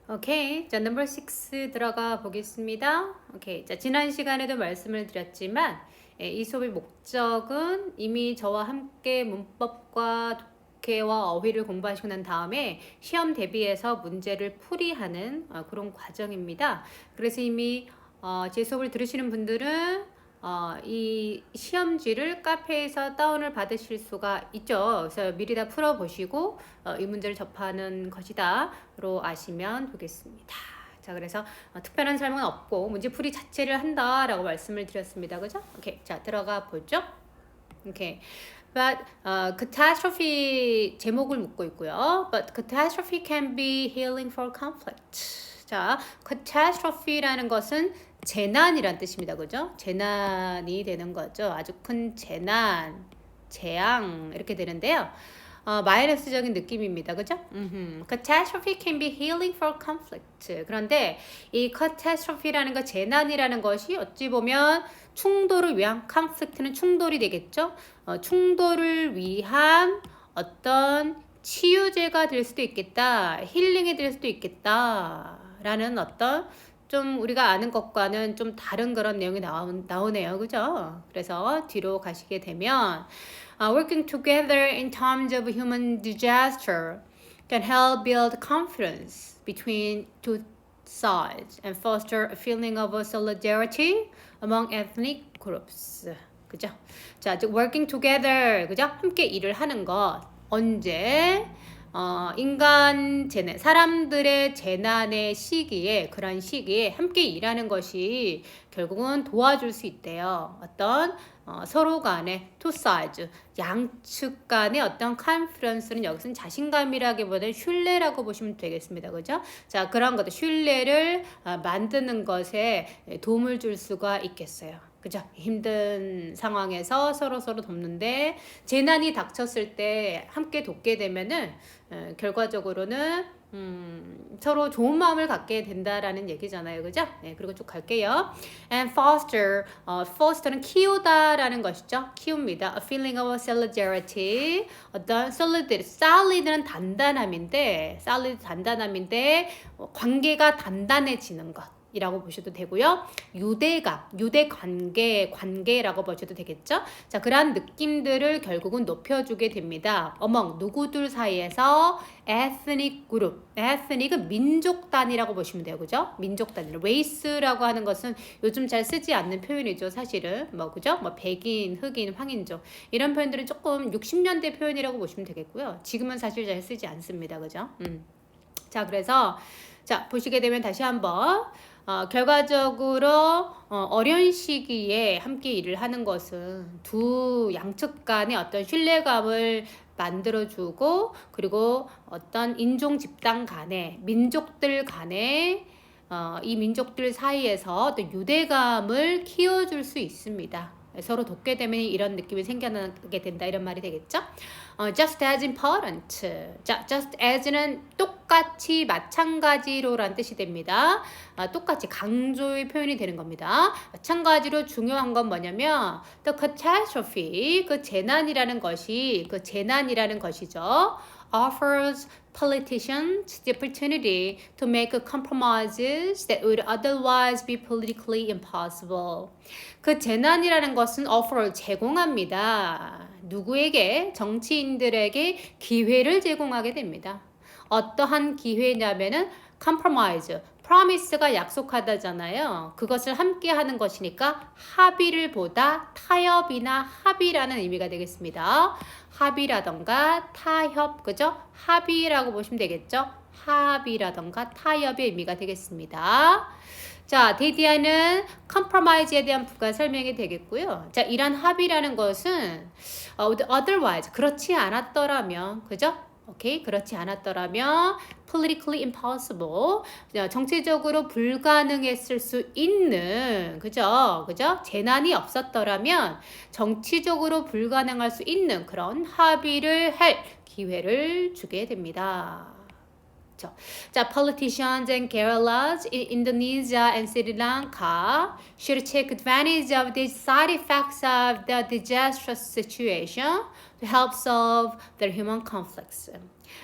오케이. 자, 넘버 6 들어가 보겠습니다. 오케이. 자, 지난 시간에도 말씀을 드렸지만, 이 수업의 목적은 이미 저와 함께 문법과 독해와 어휘를 공부하시고 난 다음에 시험 대비해서 문제를 풀이하는 그런 과정입니다. 그래서 이미 제 수업을 들으시는 분들은 이 시험지를 카페에서 다운을 받으실 수가 있죠. 그래서 미리 다 풀어보시고 이 문제를 접하는 것이다로 아시면 되겠습니다. 자, 그래서 특별한 설명은 없고 문제풀이 자체를 한다라고 말씀을 드렸습니다. 그죠? 오케이, 자 들어가 보죠. 오케이. But catastrophe 제목을 묻고 있고요. But catastrophe can be healing for conflict. 자, catastrophe라는 것은 재난이란 뜻입니다. 그죠? 재난이 되는 거죠. 아주 큰 재난, 재앙 이렇게 되는데요. 마이너스적인 느낌입니다. 그죠? Catastrophe can be healing for conflict. 그런데 이 catastrophe라는 거, 재난이라는 것이 어찌 보면 충돌을 위한, conflict는 충돌이 되겠죠? 충돌을 위한 어떤 치유제가 될 수도 있겠다, 힐링이 될 수도 있겠다 라는 어떤 좀 우리가 아는 것과는 좀 다른 그런 내용이 나오네요. 그죠? 그래서 뒤로 가시게 되면 working together in times of human disaster can help build confidence between two sides and foster a feeling of solidarity among ethnic groups. 그죠? 자, 즉 working together, 그죠? 함께 일을 하는 것. 언제? 인간 재난, 사람들의 재난의 시기에, 그런 시기에 함께 일하는 것이 결국은 도와줄 수 있대요. 어떤 서로 간의 two sides, 양측 간의 어떤 confidence는 여기서는 자신감이라기보다는 신뢰라고 보시면 되겠습니다. 그죠? 자, 그런 것들, 신뢰를 만드는 것에 도움을 줄 수가 있겠어요. 그죠? 힘든 상황에서 서로 돕는데 재난이 닥쳤을 때 함께 돕게 되면은 결과적으로는 서로 좋은 마음을 갖게 된다라는 얘기잖아요. 그죠? 네, 그리고 쭉 갈게요. And foster, foster는 키우다라는 것이죠. 키웁니다. A feeling of solidarity. 어떤 solid는 단단함인데, 관계가 단단해지는 것. 이라고 보셔도 되고요. 유대 관계라고 보셔도 되겠죠. 자, 그러한 느낌들을 결국은 높여주게 됩니다. 누구들 사이에서 ethnic group, ethnic은 민족 단위라고 보시면 돼요. 그죠? 민족 단위. race라고 하는 것은 요즘 잘 쓰지 않는 표현이죠. 사실은 그죠? 백인, 흑인, 황인족 이런 표현들은 조금 60년대 표현이라고 보시면 되겠고요. 지금은 사실 잘 쓰지 않습니다. 그죠? 자, 그래서 자, 보시게 되면 다시 한번 결과적으로 어려운 시기에 함께 일을 하는 것은 두 양측 간의 어떤 신뢰감을 만들어주고, 그리고 어떤 인종 집단 간에, 민족들 간에 이 민족들 사이에서 어떤 유대감을 키워줄 수 있습니다. 서로 돕게 되면 이런 느낌이 생겨나게 된다, 이런 말이 되겠죠? just as important. 자, just as는 똑같이, 마찬가지로란 뜻이 됩니다. 똑같이 강조의 표현이 되는 겁니다. 마찬가지로 중요한 건 뭐냐면 the catastrophe, 그 재난이라는 것이죠. offers politicians the opportunity to make compromises that would otherwise be politically impossible. 그 재난이라는 것은 offer, 제공합니다. 누구에게? 정치인들에게 기회를 제공하게 됩니다. 어떠한 기회냐면은 compromise, promise가 약속하다잖아요. 그것을 함께 하는 것이니까 합의를 보다 타협이나 합의라는 의미가 되겠습니다. 합의라던가 타협, 그죠? 합의라고 보시면 되겠죠? 합의라던가 타협의 의미가 되겠습니다. 자, 대디아는 compromise에 대한 부가 설명이 되겠고요. 자, 이런 합의라는 것은 otherwise, 그렇지 않았더라면, 그죠? 오케이, 그렇지 않았더라면 politically impossible, 정치적으로 불가능했을 수 있는, 그죠? 재난이 없었더라면 정치적으로 불가능할 수 있는 그런 합의를 할 기회를 주게 됩니다. 그쵸? 자, politicians and guerrillas in Indonesia and Sri Lanka should take advantage of the side effects of the disastrous situation to help solve their human conflicts.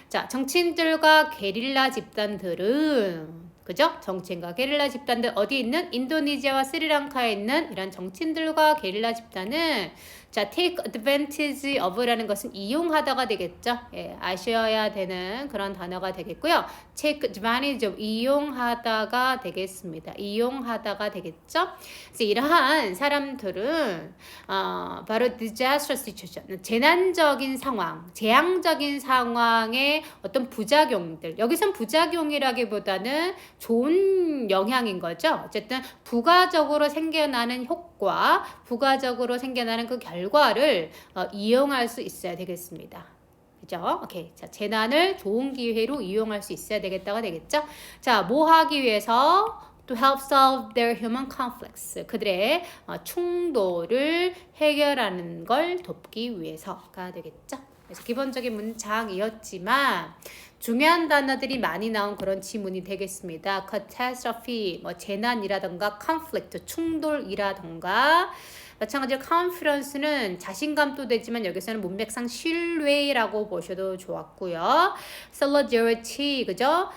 자, 정치인들과 게릴라 집단들은 그죠? 정치인과 게릴라 집단들 어디 있는 인도네시아와 스리랑카에 있는 이런 정치인들과 게릴라 집단은 자, take advantage of라는 것은 이용하다가 되겠죠. 예, 아셔야 되는 그런 단어가 되겠고요. take advantage of 이용하다가 되겠습니다. 이용하다가 되겠죠. 그래서 이러한 사람들은 바로 disaster situation, 재난적인 상황, 재앙적인 상황의 어떤 부작용들. 여기선 부작용이라기보다는 좋은 영향인 거죠. 어쨌든 부가적으로 생겨나는 효과, 부가적으로 생겨나는 그 결과를 이용할 수 있어야 되겠습니다. 그죠? 오케이. 자, 재난을 좋은 기회로 이용할 수 있어야 되겠다가 되겠죠? 자, 뭐 하기 위해서? To help solve their human conflicts. 그들의 충돌을 해결하는 걸 돕기 위해서가 되겠죠? 그래서 기본적인 문장이었지만 중요한 단어들이 많이 나온 그런 지문이 되겠습니다. catastrophe, 뭐 재난이라던가 conflict, 충돌이라던가 마찬가지로 confidence는 자신감도 되지만 여기서는 문맥상 신뢰라고 보셔도 좋았고요. solidarity, 그죠?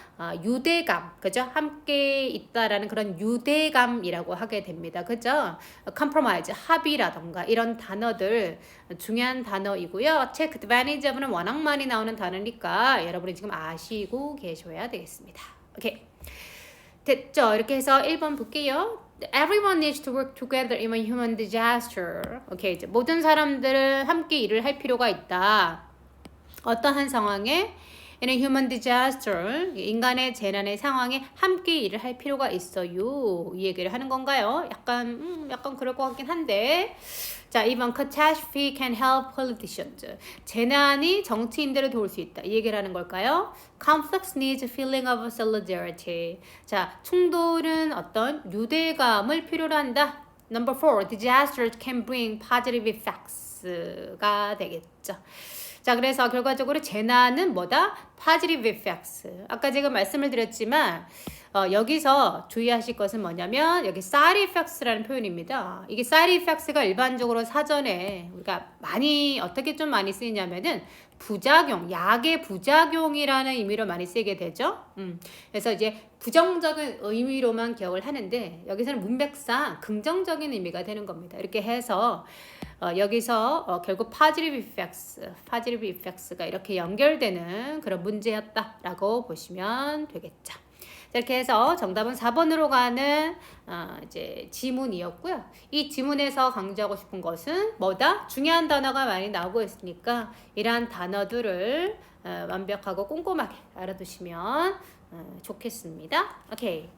유대감, 그죠? 함께 있다라는 그런 유대감이라고 하게 됩니다. 그죠? compromise, 합의라던가 이런 단어들 중요한 단어이고요. take advantage of는 워낙 많이 나오는 단어니까 여러분이 지금 아시고 계셔야 되겠습니다. 오케이. 됐죠? 이렇게 해서 1번 볼게요. Everyone needs to work together in a human disaster. 오케이, 이제 모든 사람들은 함께 일을 할 필요가 있다. 어떠한 상황에? In a human disaster, 인간의 재난의 상황에 함께 일을 할 필요가 있어요. 이 얘기를 하는 건가요? 약간 그럴 것 같긴 한데. 자, 2번 catastrophe can help politicians. 재난이 정치인들을 도울 수 있다. 이 얘기를 하는 걸까요? Conflicts needs a feeling of solidarity. 자, 충돌은 어떤 유대감을 필요로 한다. Number 4, disasters can bring positive effects가 되겠죠. 자, 그래서 결과적으로 재난은 뭐다? Positive effects. 아까 제가 말씀을 드렸지만 여기서 주의하실 것은 뭐냐면 여기 side effects라는 표현입니다. 이게 side effects가 일반적으로 사전에 우리가 어떻게 좀 많이 쓰이냐면은 부작용, 약의 부작용이라는 의미로 많이 쓰이게 되죠. 그래서 이제 부정적인 의미로만 기억을 하는데 여기서는 문맥상 긍정적인 의미가 되는 겁니다. 이렇게 해서 여기서 결국 positive effects가 이렇게 연결되는 그런 문제였다라고 보시면 되겠죠. 이렇게 해서 정답은 4번으로 가는 이제 지문이었고요. 이 지문에서 강조하고 싶은 것은 뭐다? 중요한 단어가 많이 나오고 있으니까 이러한 단어들을 완벽하고 꼼꼼하게 알아두시면 좋겠습니다. 오케이.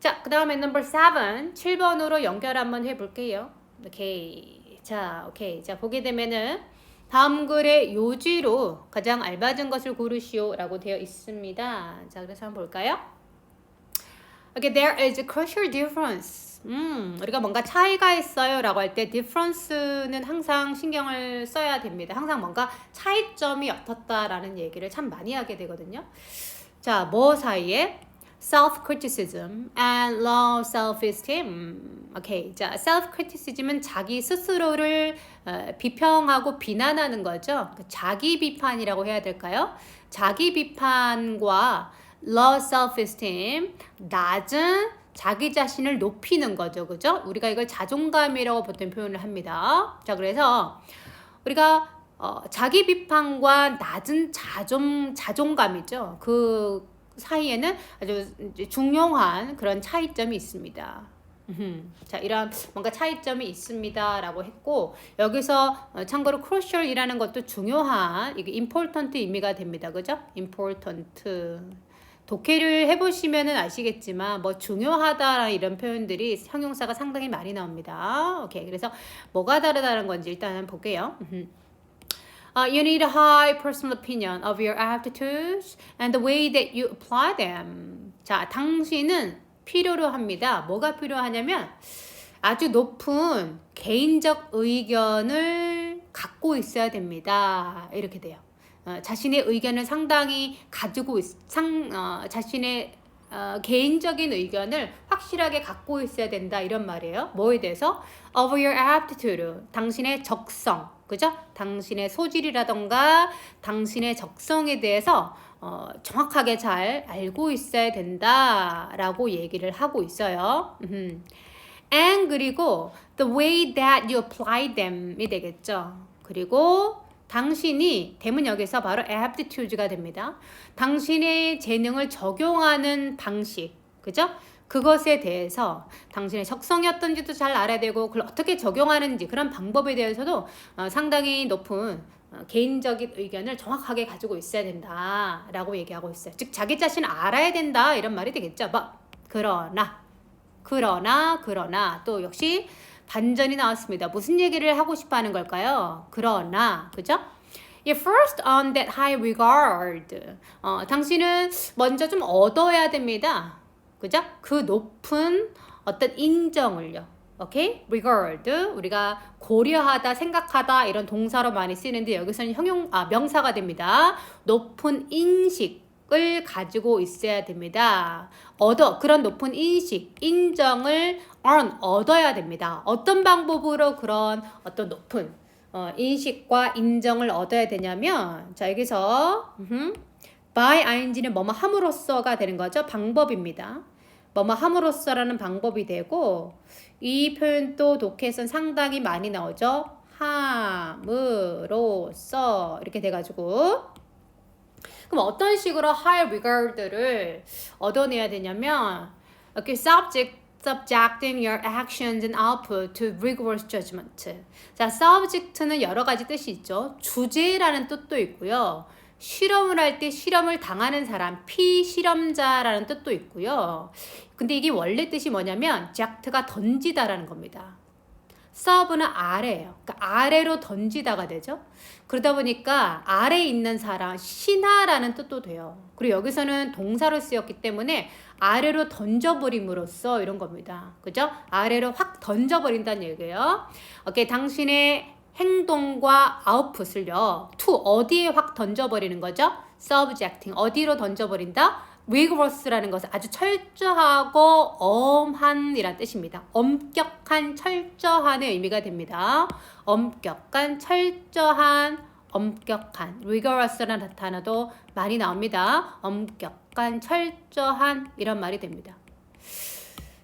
자, 그 다음에 넘버 7, 7번으로 연결 한번 해볼게요. 오케이. 자, 보게 되면은 다음 글의 요지로 가장 알맞은 것을 고르시오 라고 되어 있습니다. 자, 그래서 한번 볼까요? Okay, there is a crucial difference. 우리가 뭔가 차이가 있어요 라고 할 때 difference는 항상 신경을 써야 됩니다. 항상 뭔가 차이점이 어떻다라는 얘기를 참 많이 하게 되거든요. 자, 뭐 사이에? self-criticism and low self-esteem. 오케이. 자, self-criticism은 자기 스스로를 비평하고 비난하는 거죠. 자기 비판이라고 해야 될까요? 자기 비판과 low self-esteem, 낮은 자기 자신을 높이는 거죠. 그죠? 우리가 이걸 자존감이라고 보통 표현을 합니다. 자, 그래서 우리가 자기 비판과 낮은 자존감이죠. 그 사이에는 아주 중요한 그런 차이점이 있습니다. 자, 이런 뭔가 차이점이 있습니다 라고 했고 여기서 참고로 crucial이라는 것도 중요한 이게 important 의미가 됩니다. 그죠? important 독해를 해보시면은 아시겠지만 뭐 중요하다 이런 표현들이 형용사가 상당히 많이 나옵니다. 오케이, 그래서 뭐가 다르다는 건지 일단 볼게요. You need a high personal opinion of your attitudes and the way that you apply them. 자, 당신은 필요로 합니다. 뭐가 필요하냐면 아주 높은 개인적 의견을 갖고 있어야 됩니다. 이렇게 돼요. 자신의 의견을 상당히 가지고 자신의 개인적인 의견을 확실하게 갖고 있어야 된다 이런 말이에요. 뭐에 대해서? Of your aptitude, 당신의 적성, 그죠? 당신의 소질이라던가 당신의 적성에 대해서 정확하게 잘 알고 있어야 된다라고 얘기를 하고 있어요. And 그리고 the way that you apply them이 되겠죠. 그리고 당신이 되면 여기서 바로 aptitude가 됩니다. 당신의 재능을 적용하는 방식, 그죠? 그것에 대해서 당신의 적성이 어떤지도 잘 알아야 되고 그걸 어떻게 적용하는지 그런 방법에 대해서도 상당히 높은 개인적인 의견을 정확하게 가지고 있어야 된다라고 얘기하고 있어요. 즉 자기 자신을 알아야 된다 이런 말이 되겠죠. 그러나 또 역시 반전이 나왔습니다. 무슨 얘기를 하고 싶어 하는 걸까요? 그러나, 그죠? You first earn that high regard. 당신은 먼저 좀 얻어야 됩니다. 그죠? 그 높은 어떤 인정을요. 오케이? regard. 우리가 고려하다, 생각하다 이런 동사로 많이 쓰이는데 여기서는 명사가 됩니다. 높은 인식을 가지고 있어야 됩니다. 그런 높은 인식, 인정을 얻어야 됩니다. 어떤 방법으로 그런 어떤 높은 인식과 인정을 얻어야 되냐면 자 여기서 by ing는 뭐뭐 함으로써가 되는 거죠. 방법입니다. 뭐뭐 함으로써라는 방법이 되고 이 표현도 독해에선 상당히 많이 나오죠. 함으로써 이렇게 돼가지고 그럼 어떤 식으로 high regard를 얻어내야 되냐면 subjecting your actions and output to rigorous judgment. 자, subject는 여러 가지 뜻이 있죠. 주제라는 뜻도 있고요. 실험을 할 때 실험을 당하는 사람, 피실험자라는 뜻도 있고요. 근데 이게 원래 뜻이 뭐냐면 ject가 던지다라는 겁니다. sub는 아래예요. 그러니까 아래로 던지다가 되죠. 그러다 보니까 아래에 있는 사람, 신하라는 뜻도 돼요. 그리고 여기서는 동사로 쓰였기 때문에 아래로 던져버림으로써 이런 겁니다. 그죠? 아래로 확 던져버린다는 얘기예요. 오케이, 당신의 행동과 아웃풋을요. 어디에 확 던져버리는 거죠? subjecting, 어디로 던져버린다? rigorous라는 것은 아주 철저하고 엄한이란 뜻입니다. 엄격한, 철저한의 의미가 됩니다. 엄격한, 철저한, 엄격한. rigorous라는 단어도 많이 나옵니다. 엄격한, 철저한 이런 말이 됩니다.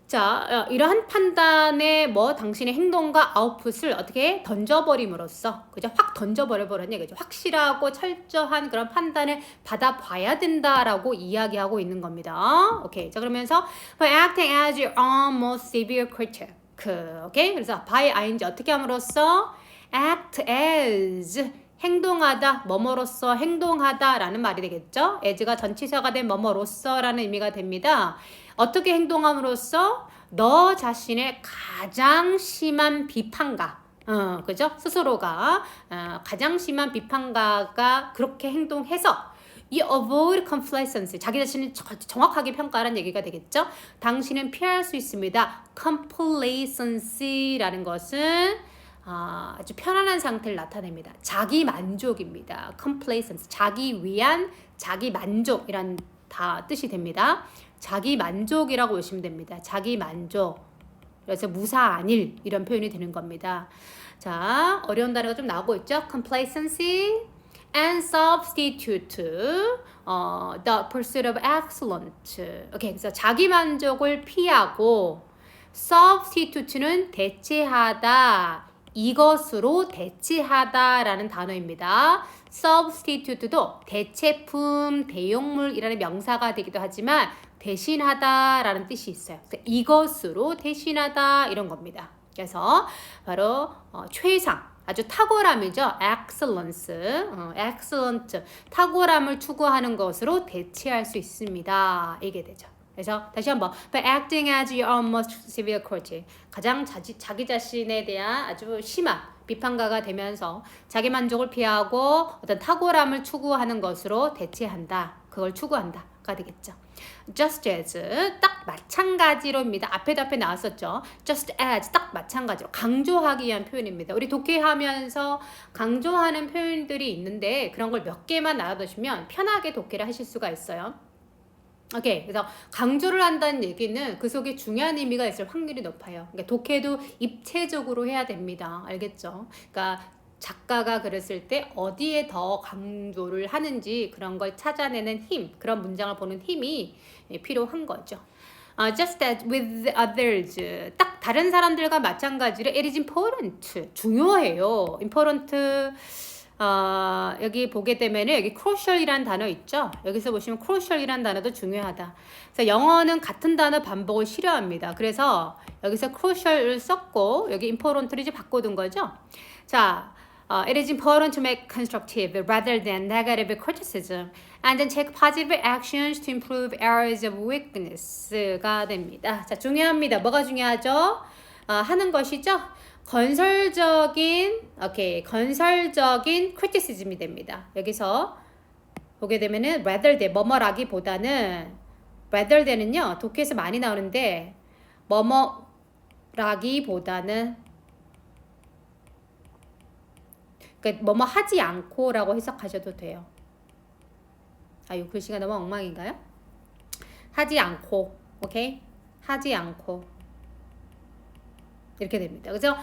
자, 이러한 판단에 당신의 행동과 아웃풋을 어떻게 던져버림으로써, 그죠? 확 던져버려버렸냐, 그죠? 확실하고 철저한 그런 판단을 받아봐야 된다라고 이야기하고 있는 겁니다. 오케이. 자, 그러면서 by acting as your own most severe critic. 오케이. 그래서 by ing 어떻게 함으로써 act as 행동하다, 뭐뭐로써 행동하다라는 말이 되겠죠? as가 전치사가 된 뭐뭐로써라는 의미가 됩니다. 어떻게 행동함으로써 너 자신의 가장 심한 비판가, 그죠? 스스로가 가장 심한 비판가가 그렇게 행동해서 이 avoid complacency, 자기 자신을 정확하게 평가하라는 얘기가 되겠죠? 당신은 피할 수 있습니다. complacency라는 것은 아주 편안한 상태를 나타냅니다. 자기 만족입니다. complacency, 자기 위한 자기 만족이란 다 뜻이 됩니다. 자기 만족이라고 보시면 됩니다. 자기 만족. 그래서 무사안일 이런 표현이 되는 겁니다. 자, 어려운 단어가 좀 나오고 있죠. complacency and substitute the pursuit of excellence. 오케이, 그래서 자기 만족을 피하고 substitute는 대체하다. 이것으로 대체하다라는 단어입니다. substitute도 대체품, 대용물이라는 명사가 되기도 하지만 대신하다라는 뜻이 있어요. 이것으로 대신하다 이런 겁니다. 그래서 바로 최상, 아주 탁월함이죠. excellence, excellent, 탁월함을 추구하는 것으로 대체할 수 있습니다. 이게 되죠. 그래서 다시 한번 by acting as your own most severe critic, 가장 자기 자신에 대한 아주 심한 비판가가 되면서 자기 만족을 피하고 어떤 탁월함을 추구하는 것으로 대체한다. 그걸 추구한다가 되겠죠. just as 딱 마찬가지로입니다. 앞에 나왔었죠. just as 딱 마찬가지로 강조하기 위한 표현입니다. 우리 독해하면서 강조하는 표현들이 있는데 그런 걸 몇 개만 알아두시면 편하게 독해를 하실 수가 있어요. 오케이. 그래서 강조를 한다는 얘기는 그 속에 중요한 의미가 있을 확률이 높아요. 그러니까 독해도 입체적으로 해야 됩니다. 알겠죠? 그러니까 작가가 그랬을 때 어디에 더 강조를 하는지 그런 걸 찾아내는 힘, 그런 문장을 보는 힘이 필요한 거죠. Just as with others. 딱 다른 사람들과 마찬가지로 it is important. 중요해요. important. 여기 보게 되면은 여기 crucial이라는 단어 있죠? 여기서 보시면 crucial이라는 단어도 중요하다. 그래서 영어는 같은 단어 반복을 싫어합니다. 그래서 여기서 crucial을 썼고 여기 important를 이제 바꿔둔 거죠. 자, it is important to make constructive rather than negative criticism and then take positive actions to improve areas of weakness가 됩니다. 자, 중요합니다. 뭐가 중요하죠? 하는 것이죠. 건설적인 criticism이 됩니다. 여기서 보게 되면은 rather than 뭐뭐라기보다는 rather than은요 독해에서 많이 나오는데 뭐뭐라기보다는 그러니까 뭐뭐 하지 않고라고 해석하셔도 돼요. 이 글씨가 너무 엉망인가요? 하지 않고, 오케이? 하지 않고 이렇게 됩니다. 그래서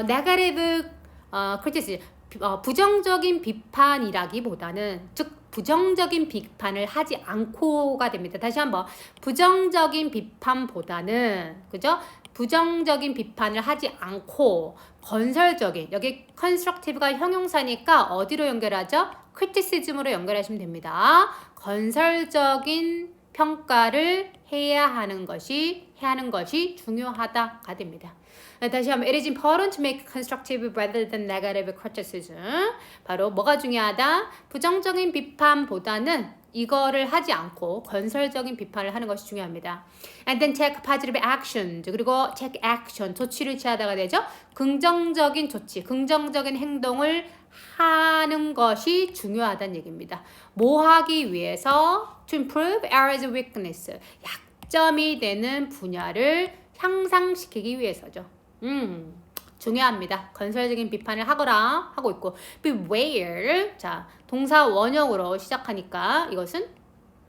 negative criticism, 부정적인 비판이라기보다는 즉 부정적인 비판을 하지 않고가 됩니다. 다시 한번 부정적인 비판보다는 그죠? 부정적인 비판을 하지 않고 건설적인 여기 constructive가 형용사니까 어디로 연결하죠? criticism으로 연결하시면 됩니다. 건설적인 평가를 해야 하는 것이 중요하다가 됩니다. 다시 한번 it is important to make constructive rather than negative criticism. 바로 뭐가 중요하다? 부정적인 비판보다는 이거를 하지 않고 건설적인 비판을 하는 것이 중요합니다. And then take positive actions. 그리고 take action. 조치를 취하다가 되죠. 긍정적인 조치, 긍정적인 행동을 하는 것이 중요하다는 얘기입니다. 뭐 하기 위해서? To improve areas of weakness. 약점이 되는 분야를 향상시키기 위해서죠. 중요합니다. 건설적인 비판을 하고 있고 beware. 자, 동사 원형으로 시작하니까 이것은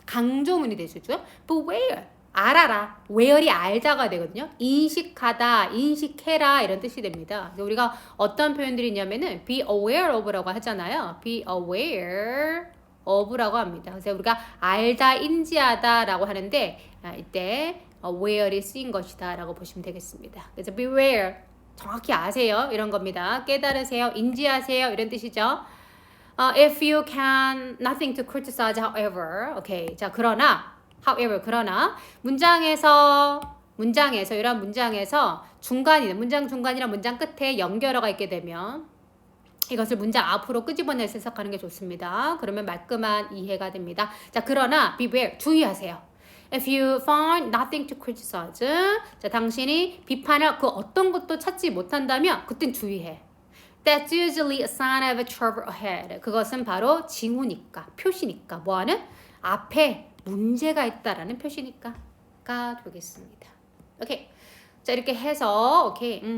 강조문이 되죠. beware. 알아라. where이 알다가 되거든요. 인식하다, 인식해라 이런 뜻이 됩니다. 그래서 우리가 어떤 표현들이 있냐면은 be aware of라고 하잖아요. be aware of라고 합니다. 그래서 우리가 알다, 인지하다라고 하는데 이때 aware이 쓰인 것이다 라고 보시면 되겠습니다. 그래서 beware, 정확히 아세요 이런 겁니다. 깨달으세요, 인지하세요 이런 뜻이죠. If you can nothing to criticize however. 오케이. 자, 그러나 문장에서 이런 문장에서 문장 중간이나 문장 끝에 연결어가 있게 되면 이것을 문장 앞으로 끄집어내서 해석하는 게 좋습니다. 그러면 말끔한 이해가 됩니다. 자, 그러나 beware, 주의하세요. If you find nothing to criticize, 자, 당신이 비판할 그 어떤 것도 찾지 못한다면 그땐 주의해. That's usually a sign of a trouble ahead. 그것은 바로 징후니까, 표시니까, 뭐하는? 앞에 문제가 있다라는 표시니까가 되겠습니다. 오케이. 자, 이렇게 해서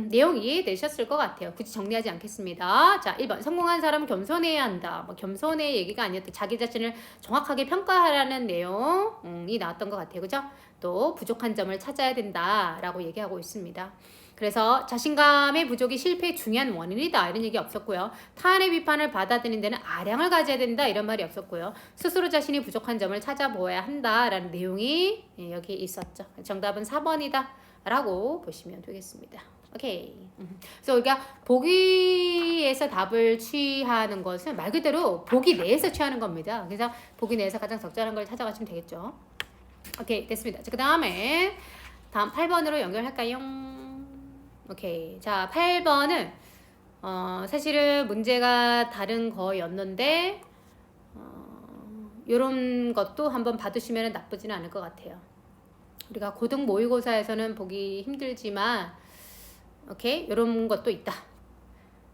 내용 이해되셨을 것 같아요. 굳이 정리하지 않겠습니다. 자, 1번 성공한 사람은 겸손해야 한다. 겸손의 얘기가 아니었다. 자기 자신을 정확하게 평가하라는 내용이 나왔던 것 같아요. 그죠? 또 부족한 점을 찾아야 된다라고 얘기하고 있습니다. 그래서 자신감의 부족이 실패의 중요한 원인이다 이런 얘기 없었고요. 타인의 비판을 받아들이는 데는 아량을 가져야 된다 이런 말이 없었고요. 스스로 자신이 부족한 점을 찾아보아야 한다라는 내용이 여기 있었죠. 정답은 4번이다 라고 보시면 되겠습니다. 오케이. 그래서 우리가 보기에서 답을 취하는 것은 말 그대로 보기 내에서 취하는 겁니다. 그래서 보기 내에서 가장 적절한 걸 찾아가시면 되겠죠. 오케이, 됐습니다. 자, 그 다음에 다음 8번으로 연결할까요? 오케이. 자, 8번은 사실은 문제가 다른 거였는데 이런 것도 한번 봐두시면 나쁘지는 않을 것 같아요. 우리가 고등 모의고사에서는 보기 힘들지만 오케이, 이런 것도 있다.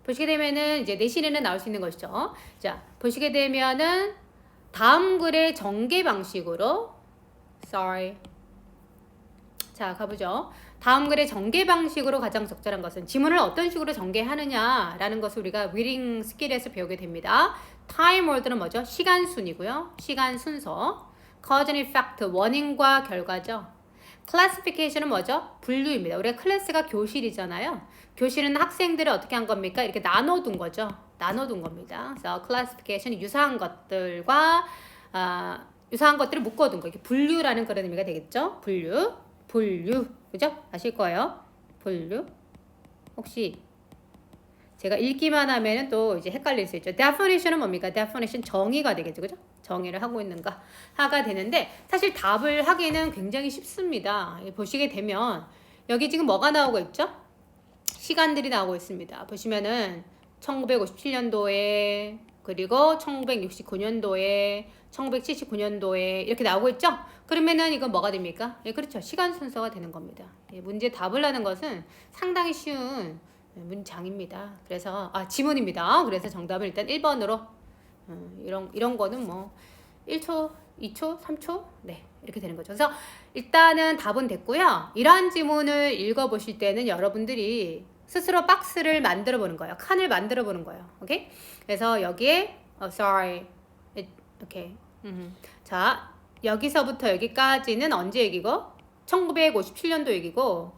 보시게 되면은 이제 내신에는 나올 수 있는 것이죠. 자, 보시게 되면은 다음 글의 전개 방식으로 sorry. 자, 가보죠. 다음 글의 전개 방식으로 가장 적절한 것은 지문을 어떤 식으로 전개하느냐라는 것을 우리가 리딩 스킬에서 배우게 됩니다. time word는 뭐죠? 시간 순이고요. 시간 순서. cause and effect 원인과 결과죠. classification은 뭐죠? 분류입니다. 우리가 클래스가 교실이잖아요. 교실은 학생들을 어떻게 한 겁니까? 이렇게 나눠둔 거죠. 나눠둔 겁니다. 그래서 classification이 유사한 것들과 유사한 것들을 묶어둔 거. 이게 분류라는 그런 의미가 되겠죠? 분류. 그죠? 아실 거예요. 분류. 혹시 제가 읽기만 하면은 또 이제 헷갈릴 수 있죠. definition은 뭡니까? definition 정의가 되겠죠. 그죠? 정의를 하고 있는가 하가 되는데 사실 답을 하기는 굉장히 쉽습니다. 보시게 되면 여기 지금 뭐가 나오고 있죠? 시간들이 나오고 있습니다. 보시면은 1957년도에 그리고 1969년도에 1979년도에 이렇게 나오고 있죠? 그러면은 이건 뭐가 됩니까? 예, 그렇죠. 시간 순서가 되는 겁니다. 예, 문제 답을 하는 것은 상당히 쉬운 문장입니다. 그래서 지문입니다. 그래서 정답은 일단 1번으로 이런 거는 뭐 1초, 2초, 3초 네 이렇게 되는 거죠. 그래서 일단은 답은 됐고요. 이러한 지문을 읽어보실 때는 여러분들이 스스로 박스를 만들어 보는 거예요. 칸을 만들어 보는 거예요. 오케이? 그래서 여기에 sorry. 오케이. 자, 여기서부터 여기까지는 언제 얘기고? 1957년도 얘기고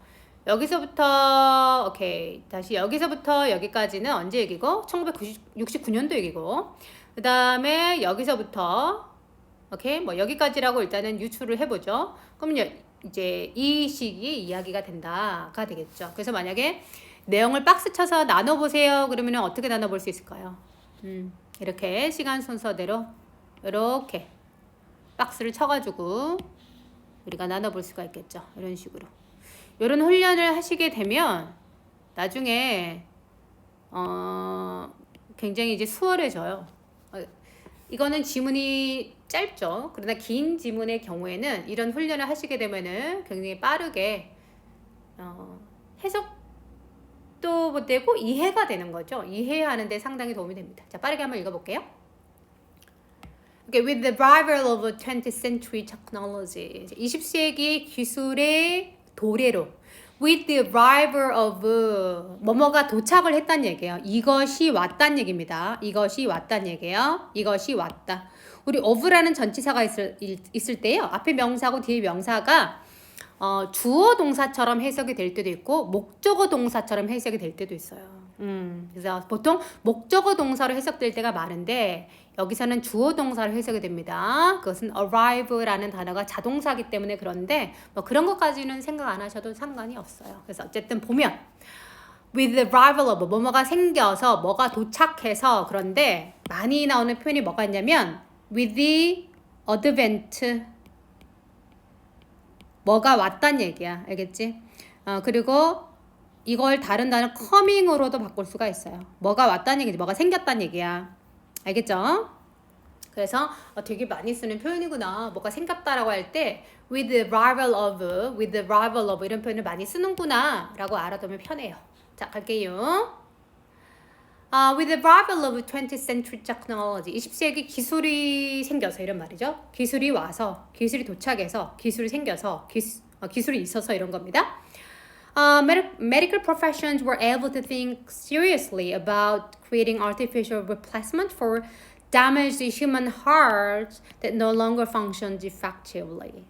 여기서부터 오케이. 다시 여기서부터 여기까지는 언제 얘기고? 1969년도 얘기고 그 다음에 여기서부터 오케이? 뭐 여기까지라고 일단은 유추를 해보죠. 그러면 이제 이 시기 이야기가 된다가 되겠죠. 그래서 만약에 내용을 박스 쳐서 나눠보세요. 그러면 어떻게 나눠볼 수 있을까요? 이렇게 시간 순서대로 이렇게 박스를 쳐가지고 우리가 나눠볼 수가 있겠죠. 이런 식으로. 이런 훈련을 하시게 되면 나중에 굉장히 이제 수월해져요. 이거는 지문이 짧죠. 그러나 긴 지문의 경우에는 이런 훈련을 하시게 되면은 굉장히 빠르게 해석도 되고 이해가 되는 거죠. 이해하는 데 상당히 도움이 됩니다. 자, 빠르게 한번 읽어볼게요. Okay, with the arrival of 20th century technology, 20세기 기술의 도래로 with the arrival of 뭐뭐가 도착을 했단 얘기예요. 이것이 왔단 얘기입니다. 이것이 왔단 얘기예요. 이것이 왔다. 우리 of라는 전치사가 있을 때요. 앞에 명사하고 뒤에 명사가 주어 동사처럼 해석이 될 때도 있고 목적어 동사처럼 해석이 될 때도 있어요. 그래서 보통 목적어 동사로 해석될 때가 많은데 여기서는 주어 동사로 해석이 됩니다. 그것은 arrive라는 단어가 자동사이기 때문에 그런데 뭐 그런 것까지는 생각 안 하셔도 상관이 없어요. 그래서 어쨌든 보면 with the arrival of 뭐뭐가 생겨서 뭐가 도착해서 그런데 많이 나오는 표현이 뭐가 있냐면 with the advent 뭐가 왔단 얘기야. 알겠지? 그리고 이걸 다른 단어 coming으로도 바꿀 수가 있어요. 뭐가 왔단 얘기지. 뭐가 생겼단 얘기야. 알겠죠? 그래서 되게 많이 쓰는 표현이구나. 뭐가 생겼다라고 할 때 with the arrival of 이런 표현을 많이 쓰는구나 라고 알아두면 편해요. 자, 갈게요. With the arrival of 20th century technology, 20세기 기술이 생겨서 이런 말이죠. 기술이 와서, 기술이 도착해서, 기술이 생겨서, 기술이 있어서 이런 겁니다. Medical professions were able to think seriously about creating artificial replacement for damaged human hearts that no longer functioned effectively.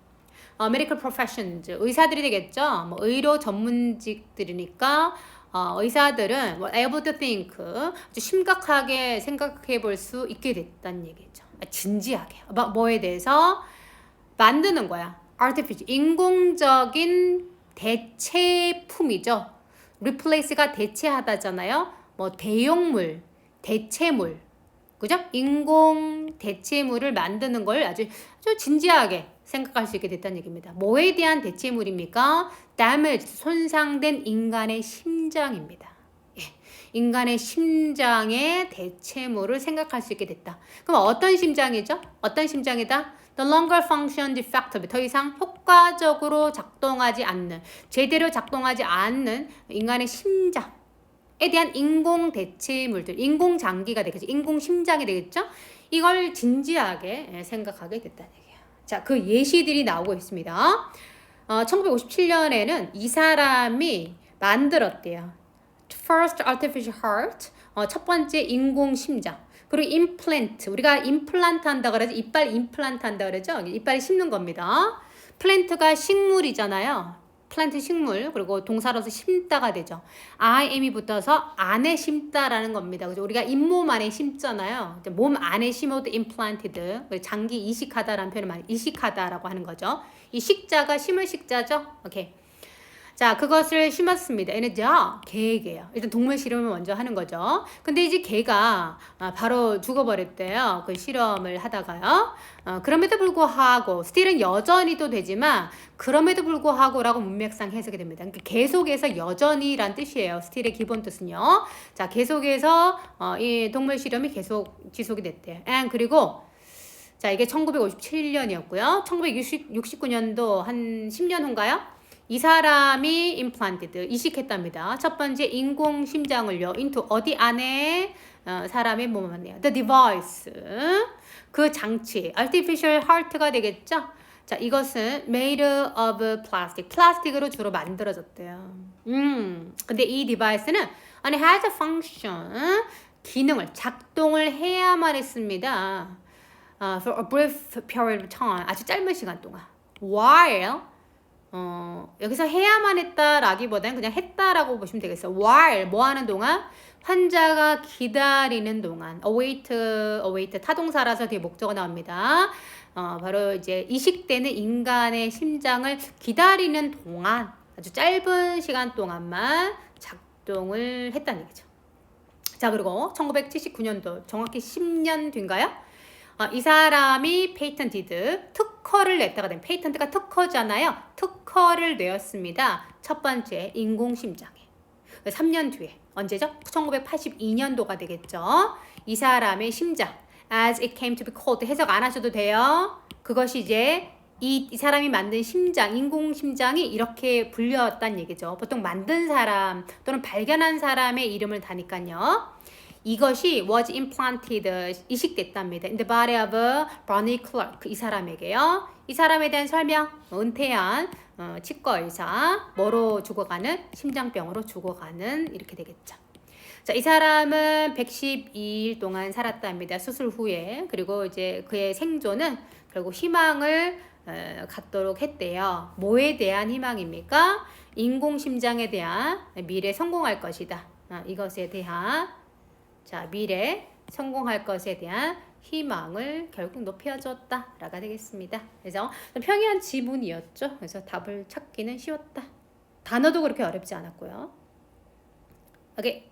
Medical professions, 의사들이 되겠죠. 뭐 의료 전문직들이니까 의사들은 able to think, 아주 심각하게 생각해 볼 수 있게 됐다는 얘기죠. 진지하게. 뭐에 대해서 만드는 거야. artificial, 인공적인 대체품이죠. replace가 대체하다잖아요. 뭐 대용물, 대체물, 그죠? 인공 대체물을 만드는 걸 아주 진지하게 생각할 수 있게 됐다는 얘기입니다. 뭐에 대한 대체물입니까? damaged, 손상된 인간의 심장입니다. 예, 인간의 심장의 대체물을 생각할 수 있게 됐다. 그럼 어떤 심장이죠? 어떤 심장이다? No longer functioned effectively. 더 이상 효과적으로 작동하지 않는, 제대로 작동하지 않는 인간의 심장에 대한 인공 대체물들, 인공 장기가 되겠죠. 인공 심장이 되겠죠. 이걸 진지하게 생각하게 됐다는 얘기예요. 자, 그 예시들이 나오고 있습니다. 1957년에는 이 사람이 만들었대요. First artificial heart, 첫 번째 인공 심장. 그리고 임플란트, 우리가 임플란트 한다 그러죠. 이빨 임플란트 한다 그러죠. 이빨이 심는 겁니다. 플랜트가 식물이잖아요. 플랜트 식물, 그리고 동사로서 심다가 되죠. IM이 붙어서 안에 심다라는 겁니다. 그죠? 우리가 잇몸 안에 심잖아요. 몸 안에 심어도 implanted, 장기 이식하다라는 표현을 많이 이식하다라고 하는 거죠. 이 식자가 심을 식자죠. 오케이. 자, 그것을 심었습니다. 얘는 개에게요. 일단 동물 실험을 먼저 하는 거죠. 근데 이제 개가 바로 죽어버렸대요. 그 실험을 하다가요. 그럼에도 불구하고 스틸은 여전히도 되지만 그럼에도 불구하고라고 문맥상 해석이 됩니다. 그러니까 계속해서 여전히란 뜻이에요. 스틸의 기본 뜻은요. 자, 계속해서 이 동물 실험이 계속 지속이 됐대요. 그리고 자, 이게 1957년이었고요. 1969년도 한 10년 후인가요? 이 사람이 implanted, 이식했답니다. 첫 번째 인공 심장을요. into 어디 안에 사람의 몸 안에요. The device, 그 장치, artificial heart가 되겠죠. 자, 이것은 made of plastic, 플라스틱으로 주로 만들어졌대요. 근데 이 디바이스는 and has a function, 기능을 작동을 해야만 했습니다. For a brief period of time, 아주 짧은 시간 동안. While 여기서 해야만 했다라기보다는 그냥 했다라고 보시면 되겠어요. While 뭐 하는 동안? 환자가 기다리는 동안. await 타동사라서 뒤에 목적어 나옵니다. 바로 이제 이식되는 인간의 심장을 기다리는 동안 아주 짧은 시간 동안만 작동을 했다는 얘기죠. 자, 그리고 1979년도 정확히 10년 뒤인가요? 이 사람이 페이턴티드, 특허를 냈다가 된, 페이턴트가 특허잖아요. 특허를 내었습니다. 첫 번째 인공심장에. 3년 뒤에 언제죠? 1982년도가 되겠죠. 이 사람의 심장, as it came to be called, 해석 안 하셔도 돼요. 그것이 이제 이 사람이 만든 심장, 인공심장이 이렇게 불렸다는 얘기죠. 보통 만든 사람 또는 발견한 사람의 이름을 다니까요. 이것이 was implanted, 이식됐답니다. In the body of Barney Clark, 이 사람에게요. 이 사람에 대한 설명, 은퇴한 치과 의사, 뭐로 죽어가는? 심장병으로 죽어가는, 이렇게 되겠죠. 자, 이 사람은 112일 동안 살았답니다. 수술 후에. 그리고 이제 그의 생존은 결국 희망을 갖도록 했대요. 뭐에 대한 희망입니까? 인공심장에 대한 미래 성공할 것이다. 이것에 대한 자, 미래 성공할 것에 대한 희망을 결국 높여줬다 라가 되겠습니다. 그래서 평이한 지문이었죠. 그래서 답을 찾기는 쉬웠다. 단어도 그렇게 어렵지 않았고요. 오케이.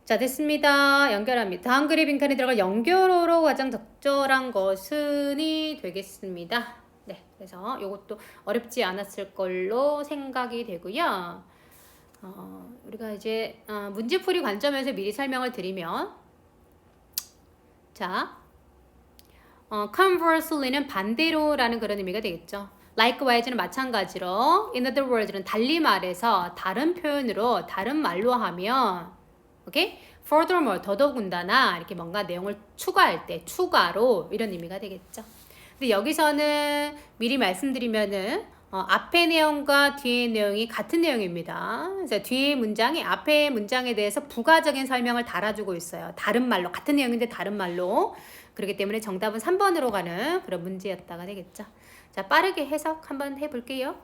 자, 됐습니다. 연결합니다. 다음 그래 빈칸에 들어갈 연결어로 가장 적절한 것은이 되겠습니다. 네, 그래서 이것도 어렵지 않았을 걸로 생각이 되고요. 우리가 이제 문제풀이 관점에서 미리 설명을 드리면, 자, conversely는 반대로라는 그런 의미가 되겠죠. Likewise는 마찬가지로, in other words는 달리 말해서 다른 표현으로 다른 말로 하면, 오케이? Furthermore 더더군다나 이렇게 뭔가 내용을 추가할 때 추가로 이런 의미가 되겠죠. 근데 여기서는 미리 말씀드리면은 앞의 내용과 뒤의 내용이 같은 내용입니다. 그래서 뒤의 문장이 앞의 문장에 대해서 부가적인 설명을 달아주고 있어요. 다른 말로, 같은 내용인데 다른 말로. 그렇기 때문에 정답은 3번으로 가는 그런 문제였다가 되겠죠. 자, 빠르게 해석 한번 해볼게요.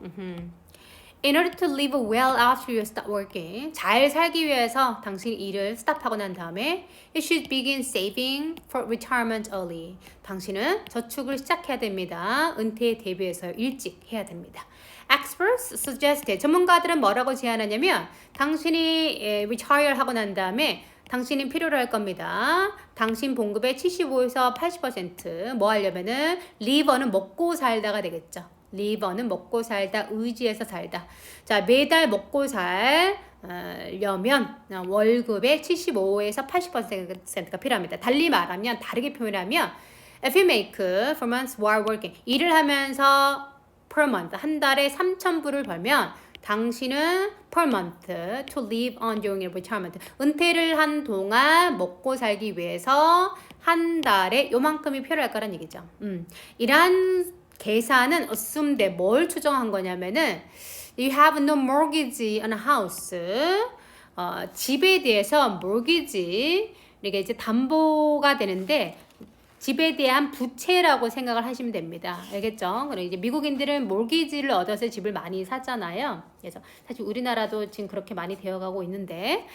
In order to live well after you stop working, 잘 살기 위해서 당신이 일을 스탑하고 난 다음에 you should begin saving for retirement early. 당신은 저축을 시작해야 됩니다. 은퇴에 대비해서 일찍 해야 됩니다. Experts suggest, 전문가들은 뭐라고 제안하냐면 당신이 retire 하고 난 다음에 당신이 필요로 할 겁니다. 당신 봉급의 75에서 80% 뭐 하려면은 live는 먹고 살다가 되겠죠. live는 먹고 살다, 의지해서 살다. 자, 매달 먹고 살려면 월급의 75에서 80%가 필요합니다. 달리 말하면, 다르게 표현하면 if you make for months while working, 일을 하면서 per month, 한 달에 3,000불을 벌면 당신은 per month to live on during your retirement. 은퇴를 한 동안 먹고 살기 위해서 한 달에 요만큼이 필요할 거란 얘기죠. 이러한 계산은 assume that 뭘 추정한 거냐면은 you have no mortgage on a house. 집에 대해서 mortgage 이게 이제 담보가 되는데 집에 대한 부채라고 생각을 하시면 됩니다. 알겠죠? 그리고 이제 미국인들은 몰기지를 얻어서 집을 많이 사잖아요. 그래서 사실 우리나라도 지금 그렇게 많이 되어가고 있는데,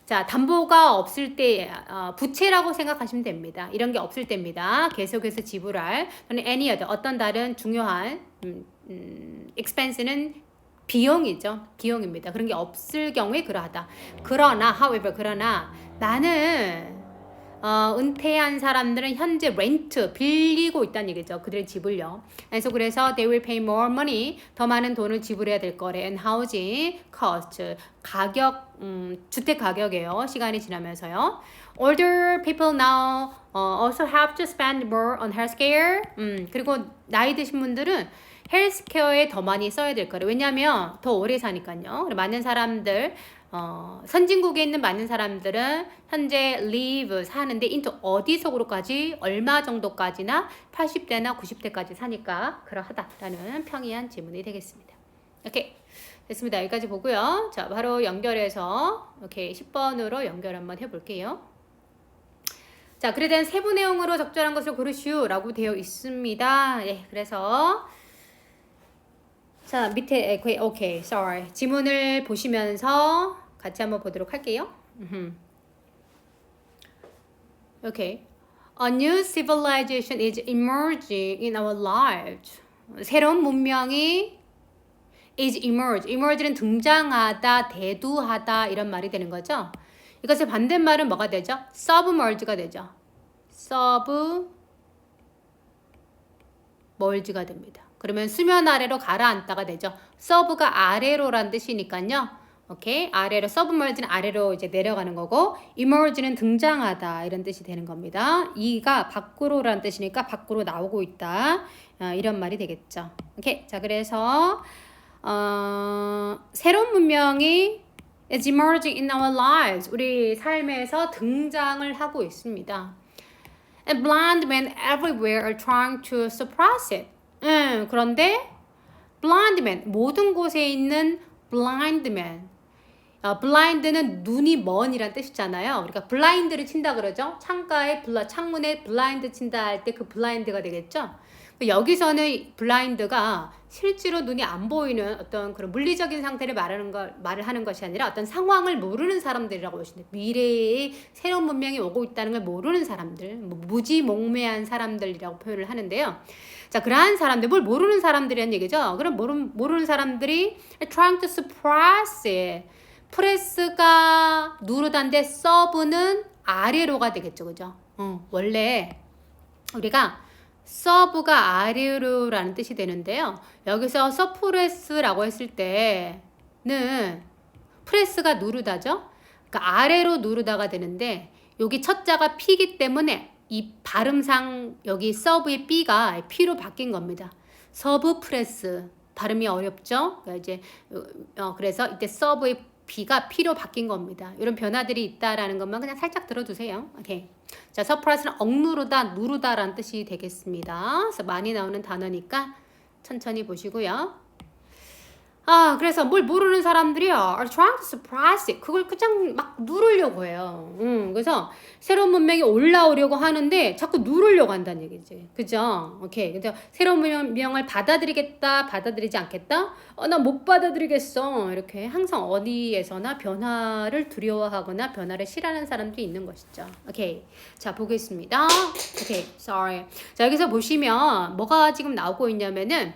자, 담보가 없을 때 부채라고 생각하시면 됩니다. 이런 게 없을 때입니다. 계속해서 지불할 또는 any other 어떤 다른 중요한 expense는 비용이죠. 비용입니다. 그런 게 없을 경우에 그러하다. 그러나 however 그러나 나는 은퇴한 사람들은 현재 렌트 빌리고 있다는 얘기죠. 그들의 집을요. 그래서 they will pay more money 더 많은 돈을 지불해야 될 거래. And housing cost 가격 주택 가격이에요. 시간이 지나면서요. Older people now also have to spend more on healthcare. 그리고 나이 드신 분들은 헬스케어에 더 많이 써야 될 거래. 왜냐하면 더 오래 사니까요. 많은 사람들 선진국에 있는 많은 사람들은 현재 live 사는데 into 어디 속으로까지 얼마 정도까지나 80대나 90대까지 사니까 그러하다라는 평이한 질문이 되겠습니다. 오케이 됐습니다. 여기까지 보고요. 자 바로 연결해서 오케이 10번으로 연결 한번 해볼게요. 자 글에 대한 세부 내용으로 적절한 것을 고르시오라고 되어 있습니다. 예, 그래서 자 밑에 오케이 sorry 지문을 보시면서 같이 한번 보도록 할게요. 오케이 A new civilization is emerging in our lives. 새로운 문명이 is emerge는 등장하다, 대두하다 이런 말이 되는 거죠. 이것의 반대말은 뭐가 되죠? submerge가 되죠. submerge가 됩니다. 그러면 수면 아래로 가라앉다가 되죠. 서브가 아래로란 뜻이니까요. 오케이. 아래로 submerge는 아래로 이제 내려가는 거고 emerge는 등장하다 이런 뜻이 되는 겁니다. 이가 밖으로란 뜻이니까 밖으로 나오고 있다. 이런 말이 되겠죠. 오케이. 자, 그래서 새로운 문명이 is emerging in our lives. 우리 삶에서 등장을 하고 있습니다. And blind men everywhere are trying to suppress it. 그런데 blind man 모든 곳에 있는 blind man blind는 눈이 먼이란 뜻이잖아요. 우리가 blind를 친다 그러죠. 창문에 blind 친다 할 때 그 blind가 되겠죠. 여기서는 blind가 실제로 눈이 안 보이는 어떤 그런 물리적인 상태를 말을 하는 것이 아니라 어떤 상황을 모르는 사람들이라고 보시면 돼요. 미래에 새로운 문명이 오고 있다는 걸 모르는 사람들, 무지몽매한 사람들이라고 표현을 하는데요. 자, 그러한 사람들, 뭘 모르는 사람들이란 얘기죠. 그럼 모르는 사람들이 trying to suppress it. 프레스가 누르다인데 서브는 아래로가 되겠죠. 그죠? 원래 우리가 서브가 아래로라는 뜻이 되는데요. 여기서 서프레스라고 했을 때는 프레스가 누르다죠. 그러니까 아래로 누르다가 되는데 여기 첫 자가 P이기 때문에 이 발음상 여기 서브의 B가 P로 바뀐 겁니다. 서브 프레스 발음이 어렵죠. 그러니까 이제 그래서 이때 서브의 B가 P로 바뀐 겁니다. 이런 변화들이 있다라는 것만 그냥 살짝 들어두세요. 오케이. 자, 서프라이즈는 억누르다, 누르다라는 뜻이 되겠습니다. 그래서 많이 나오는 단어니까 천천히 보시고요. 그래서 뭘 모르는 사람들이요. are trying to suppress it. 그걸 그냥 막 누르려고 해요. 그래서 새로운 문명이 올라오려고 하는데 자꾸 누르려고 한다는 얘기지. 그죠? 오케이. 그래서 새로운 문명을 받아들이겠다, 받아들이지 않겠다? 나 못 받아들이겠어. 이렇게 항상 어디에서나 변화를 두려워하거나 변화를 싫어하는 사람들이 있는 것이죠. 오케이. 자, 보겠습니다. 오케이. sorry. 자, 여기서 보시면 뭐가 지금 나오고 있냐면은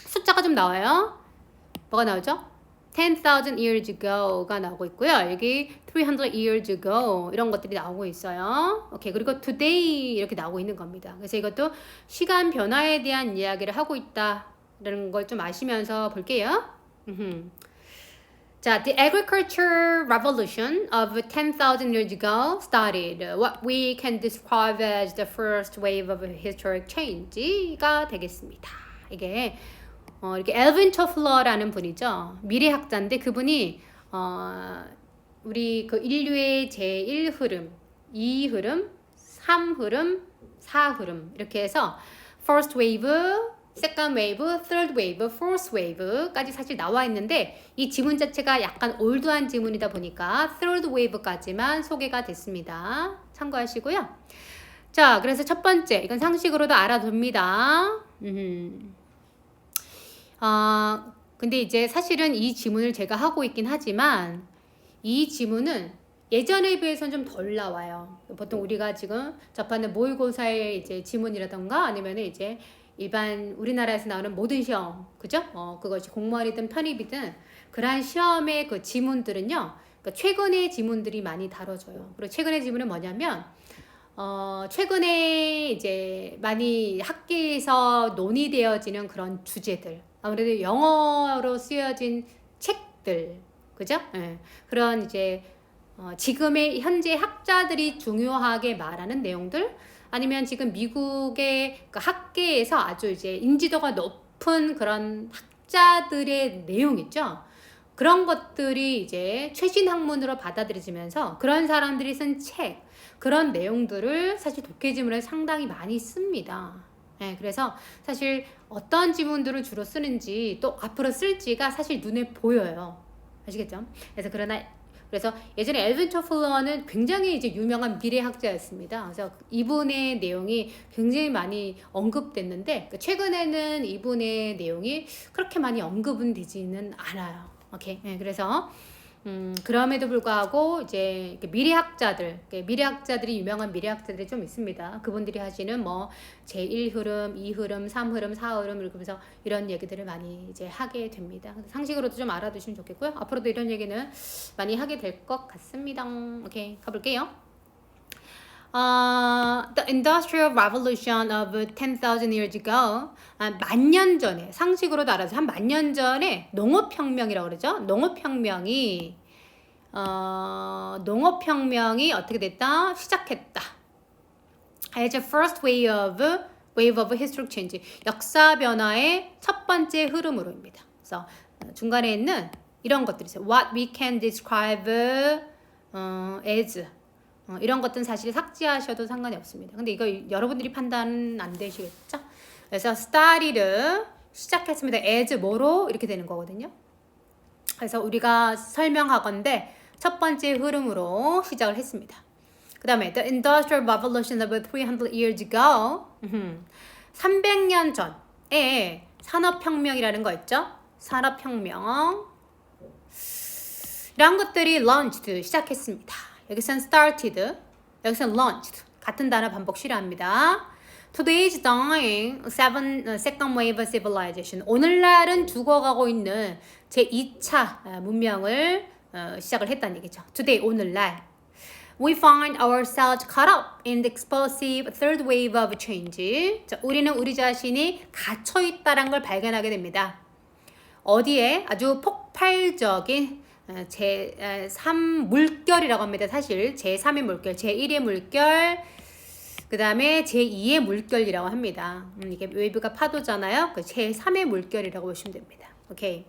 숫자가 좀 나와요. 뭐가 나오죠? 10,000 years ago가 나오고 있고요. 여기 300 years ago 이런 것들이 나오고 있어요. 오케이. 그리고 today 이렇게 나오고 있는 겁니다. 그래서 이것도 시간 변화에 대한 이야기를 하고 있다라는 걸 좀 아시면서 볼게요. 자, the agriculture revolution of 10,000 years ago started what we can describe as the first wave of historic change가 되겠습니다. 이게 이렇게 엘빈 토플러라는 분이죠. 미래학자인데 그분이 우리 그 인류의 제1흐름, 2흐름, 3흐름, 4흐름 이렇게 해서 first wave, second wave, third wave, fourth wave까지 사실 나와 있는데 이 지문 자체가 약간 올드한 지문이다 보니까 third wave까지만 소개가 됐습니다. 참고하시고요. 자, 그래서 첫 번째 이건 상식으로도 알아둡니다. 근데 이제 사실은 이 지문을 제가 하고 있긴 하지만 이 지문은 예전에 비해서는 좀 덜 나와요. 보통 우리가 지금 접하는 모의고사의 이제 지문이라던가 아니면 이제 일반 우리나라에서 나오는 모든 시험, 그죠? 그것이 공무원이든 편입이든 그러한 시험의 그 지문들은요, 그러니까 최근의 지문들이 많이 다뤄져요. 그리고 최근의 지문은 뭐냐면, 최근에 이제 많이 학계에서 논의되어지는 그런 주제들, 아무래도 영어로 쓰여진 책들, 그죠? 예. 그런 이제 지금의 현재 학자들이 중요하게 말하는 내용들 아니면 지금 미국의 그 학계에서 아주 이제 인지도가 높은 그런 학자들의 내용 있죠. 그런 것들이 이제 최신 학문으로 받아들여지면서 그런 사람들이 쓴 책, 그런 내용들을 사실 독해지문에 상당히 많이 씁니다. 네, 그래서 사실 어떤 지문들을 주로 쓰는지 또 앞으로 쓸지가 사실 눈에 보여요. 아시겠죠? 그래서 예전에 엘빈 토플러는 굉장히 이제 유명한 미래학자였습니다. 그래서 이분의 내용이 굉장히 많이 언급됐는데 최근에는 이분의 내용이 그렇게 많이 언급은 되지는 않아요. 오케이. 네, 그래서 그럼에도 불구하고 이제 미래학자들이 유명한 미래학자들이 좀 있습니다. 그분들이 하시는 뭐 제1흐름, 2흐름, 3흐름, 4흐름 이렇게 해서 이런 얘기들을 많이 이제 하게 됩니다. 상식으로도 좀 알아두시면 좋겠고요. 앞으로도 이런 얘기는 많이 하게 될 것 같습니다. 오케이, 가볼게요. The Industrial Revolution of 10,000 years ago. 만년 전에, 상식으로도 알아서 한 만 년 전에 농업혁명이라고 그러죠. 농업혁명이 어떻게 됐다? 시작했다. As a first wave of historic change. 역사 변화의 첫 번째 흐름으로입니다. 그래서 중간에 있는 이런 것들이 있어요. What we can describe as 이런 것들은 사실 삭제하셔도 상관이 없습니다. 근데 이거 여러분들이 판단 안 되시겠죠? 그래서 started 시작했습니다. as 뭐로 이렇게 되는 거거든요. 그래서 우리가 설명하건대 첫 번째 흐름으로 시작을 했습니다. 그 다음에 the industrial revolution of 300 years ago 300년 전에 산업혁명이라는 거 있죠? 산업혁명 이런 것들이 launched 시작했습니다. 여기선 started, 여기선 launched. 같은 단어 반복 싫어합니다. Today's dying second wave civilization. 오늘날은 죽어가고 있는 제2차 문명을 시작을 했다는 얘기죠. Today, 오늘날. We find ourselves caught up in the explosive third wave of change. 자, 우리는 우리 자신이 갇혀있다는 걸 발견하게 됩니다. 어디에? 아주 폭발적인 제3 물결이라고 합니다. 사실 제3의 물결, 제1의 물결, 그 다음에 제2의 물결이라고 합니다. 이게 웨이브가 파도잖아요. 그 제3의 물결이라고 보시면 됩니다. 오케이.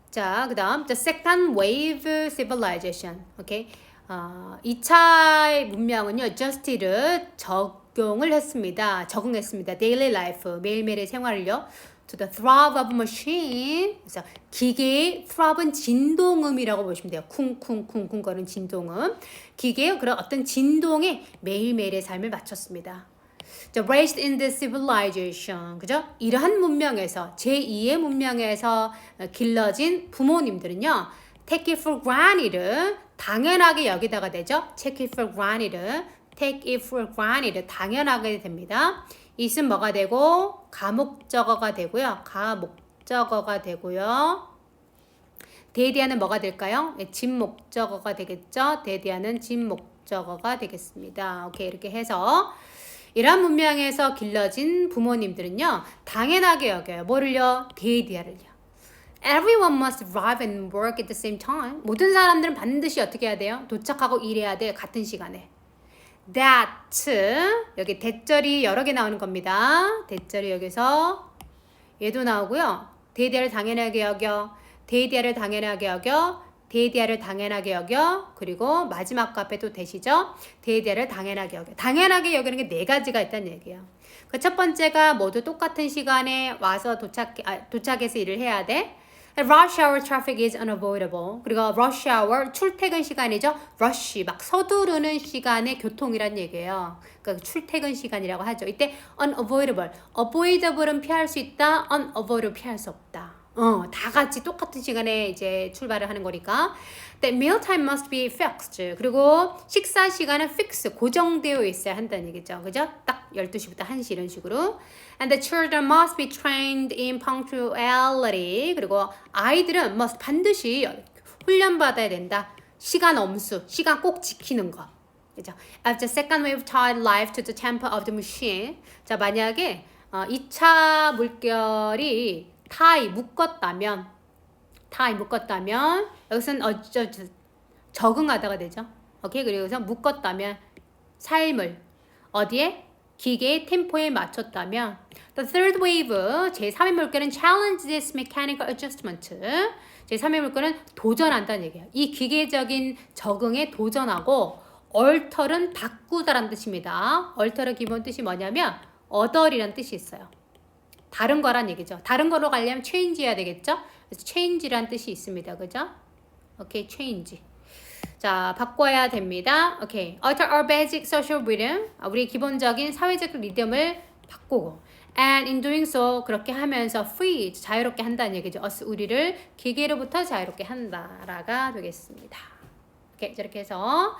자, 그 다음 the second wave civilization. 오케이. 2차 문명은요, adjusted 적용을 했습니다. 적응했습니다. daily life, 매일매일의 생활을요. to the throb of machine. 그래서 기계의 throb은 진동음이라고 보시면 돼요. 쿵쿵쿵쿵 거리는 진동음. 기계의 그런 어떤 진동에 매일매일의 삶을 맞췄습니다. Raised in the civilization. 그죠? 이러한 문명에서, 제2의 문명에서 길러진 부모님들은요, take it for granted. 당연하게 여기다가 되죠. take it for granted. take it for granted. 당연하게 됩니다. it은 뭐가 되고 가목적어가 되고요. 가목적어가 되고요. 대디하는 뭐가 될까요? 진목적어가 되겠죠. 대디하는 진목적어가 되겠습니다. 오케이, 이렇게 해서 이러한 문명에서 길러진 부모님들은요, 당연하게 여겨요. 뭐를요? 대디하를요. Everyone must arrive and work at the same time. 모든 사람들은 반드시 어떻게 해야 돼요? 도착하고 일해야 돼요. 같은 시간에. That 여기 대절이 여러 개 나오는 겁니다. 대절이 여기서 얘도 나오고요. 데이디아를 당연하게 여겨, 데이디아를 당연하게 여겨, 데이디아를 당연하게 여겨, 그리고 마지막 거 앞에 또 대시죠. 데이디아를 당연하게 여겨. 당연하게 여기는 게 네 가지가 있다는 얘기예요. 그 첫 번째가 모두 똑같은 시간에 와서 도착해서 일을 해야 돼. Rush hour traffic is unavoidable. 그리고 rush hour 출퇴근 시간이죠. rush 막 서두르는 시간의 교통이란 얘기예요. 그러니까 출퇴근 시간이라고 하죠. 이때 unavoidable, avoidable은 피할 수 있다, unavoidable 피할 수 없다. 다 같이 똑같은 시간에 이제 출발을 하는 거니까. The meal time must be fixed. 그리고 식사 시간은 fix, 고정되어 있어야 한다는 얘기죠. 그죠? 딱 12시부터 1시 이런 식으로. And the children must be trained in punctuality. 그리고 아이들은 must 반드시 훈련받아야 된다. 시간 엄수, 시간 꼭 지키는 거. 그죠? As the second wave tied life to the tempo of the machine. 자, 만약에 2차 물결이 타이 묶었다면 여기서는 적응하다가 되죠. 오케이, 그리고 여기서 묶었다면 삶을 어디에? 기계의 템포에 맞췄다면 The third wave, 제3의 물결은 challenge this mechanical adjustment. 제3의 물결은 도전한다는 얘기예요. 이 기계적인 적응에 도전하고 alter은 바꾸다라는 뜻입니다. alter의 기본 뜻이 뭐냐면 other이라는 뜻이 있어요. 다른 거란 얘기죠. 다른 거로 가려면 change 해야 되겠죠? 그래서 change란 뜻이 있습니다. 그죠? 오케이, change. 자, 바꿔야 됩니다. 오케이. Alter our basic social rhythm. 우리 기본적인 사회적 리듬을 바꾸고. And in doing so, 그렇게 하면서 free, 자유롭게 한다는 얘기죠. us, 우리를 기계로부터 자유롭게 한다라가 되겠습니다. 오케이, 이렇게 해서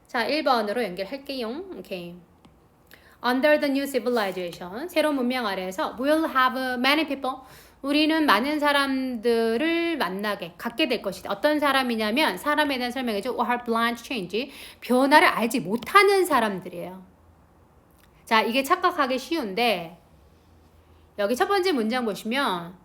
자, 1번으로 연결할게요. 오케이. Under the new civilization, 새로운 문명 아래에서 we'll have many people. 우리는 많은 사람들을 갖게 될 것이다. 어떤 사람이냐면 사람에 대한 설명이죠. Who are blind to change. 변화를 알지 못하는 사람들이에요. 자, 이게 착각하기 쉬운데 여기 첫 번째 문장 보시면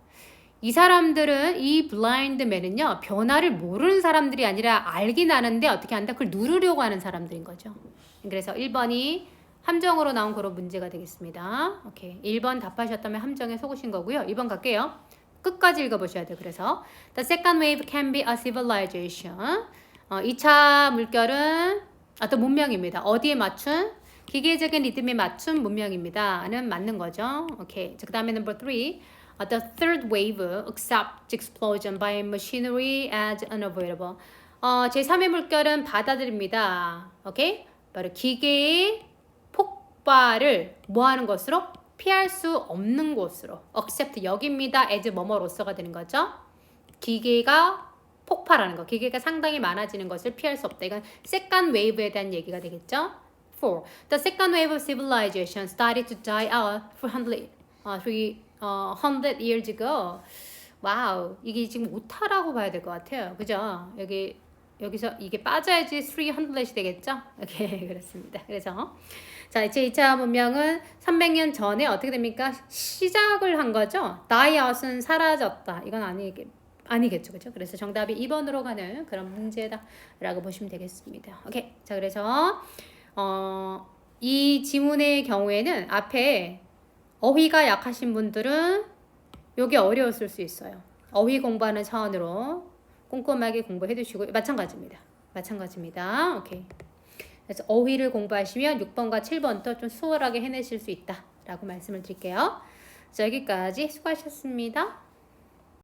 이 사람들은 이 blind men은요. 변화를 모르는 사람들이 아니라 알긴 아는데 어떻게 한다? 그걸 누르려고 하는 사람들인 거죠. 그래서 1번이 함정으로 나온 그런 문제가 되겠습니다. 오케이. 1번 답하셨다면 함정에 속으신 거고요. 2번 갈게요. 끝까지 읽어보셔야 돼요. 그래서 The second wave can be a civilization. 2차 물결은 어떤 문명입니다. 어디에 맞춘? 기계적인 리듬에 맞춘 문명입니다. 는 맞는 거죠. 오케이. 그 다음에 number 3. The third wave accepts explosion by machinery as unavoidable. 제3의 물결은 받아들입니다. 오케이? 바로 기계의 폭발을 뭐 하는 것으로? 피할 수 없는 곳으로 except 여기입니다. as 뭐뭐로서가 되는 거죠. 기계가 폭발하는 거. 기계가 상당히 많아지는 것을 피할 수 없다. 이건 second wave에 대한 얘기가 되겠죠. 4. The second wave of civilization started to die out 300 years ago. 와우. 이게 지금 오타라고 봐야 될 것 같아요. 그죠? 여기서 이게 빠져야지 300이 되겠죠? 오케이, 그렇습니다. 그래서 자, 이제 2차 문명은 300년 전에 어떻게 됩니까? 시작을 한 거죠. die out은 사라졌다. 이건 아니겠죠. 그죠? 그래서 정답이 2번으로 가는 그런 문제다라고 보시면 되겠습니다. 오케이. 자, 그래서 이 지문의 경우에는 앞에 어휘가 약하신 분들은 요게 어려웠을 수 있어요. 어휘 공부하는 차원으로 꼼꼼하게 공부해 두시고 마찬가지입니다. 오케이. 그래서 어휘를 공부하시면 6번과 7번도 좀 수월하게 해내실 수 있다라고 말씀을 드릴게요. 자, 여기까지 수고하셨습니다.